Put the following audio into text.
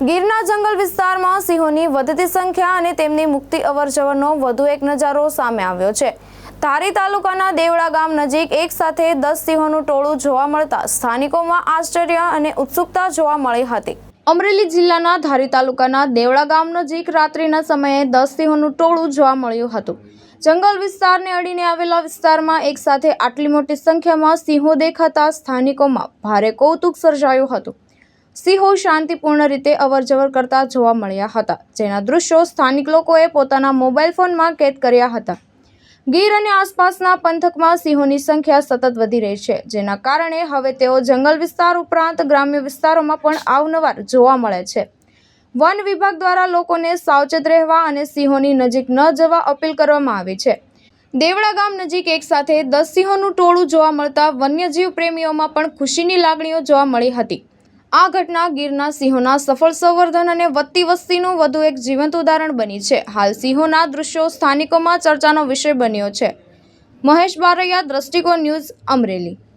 ગીરના જંગલ વિસ્તારમાં સિંહોની વધતી સંખ્યા અને તેમની મુક્તિ અવરજવરનો વધુ એક નજારો સામે આવ્યો છે। ધારી તાલુકાના દેવળા ગામ નજીક એક સાથે 10 સિંહોનું ટોળું જોવા મળતા સ્થાનિકોમાં આશ્ચર્ય અને ઉત્સુકતા જોવા મળી હતી। અમરેલી જિલ્લાના ધારી તાલુકાના દેવળા ગામ નજીક રાત્રિના સમયે 10 સિંહોનું ટોળું જોવા મળ્યું હતું। જંગલ વિસ્તારને અડીને આવેલા વિસ્તારમાં એક સાથે આટલી મોટી સંખ્યામાં સિંહો દેખાતા સ્થાનિકોમાં ભારે કૌતુક સર્જાયું હતું। સિંહો શાંતિપૂર્ણ રીતે અવરજવર કરતા જોવા મળ્યા હતા, જેના દૃશ્યો સ્થાનિક લોકોએ પોતાના મોબાઈલ ફોનમાં કેદ કર્યા હતા। ગીર અને આસપાસના પંથકમાં સિંહોની સંખ્યા સતત વધી રહી છે, જેના કારણે હવે તેઓ જંગલ વિસ્તાર ઉપરાંત ગ્રામ્ય વિસ્તારોમાં પણ અવારનવાર જોવા મળે છે। વન વિભાગ દ્વારા લોકોને સાવચેત રહેવા અને સિંહોની નજીક ન જવા અપીલ કરવામાં આવી છે। દેવળા ગામ નજીક એક સાથે 10 સિંહોનું ટોળું જોવા મળતા વન્યજીવ પ્રેમીઓમાં પણ ખુશીની લાગણીઓ જોવા મળી હતી। આ ઘટના ગીરના સિંહોના સફળ સંવર્ધન અને વધતી વસ્તીનું વધુ એક જીવંત ઉદાહરણ બની છે। હાલ સિંહોના દૃશ્યો સ્થાનિકોમાં ચર્ચાનો વિષય બન્યો છે। મહેશ બારૈયા, દ્રષ્ટિકોણ ન્યૂઝ, અમરેલી।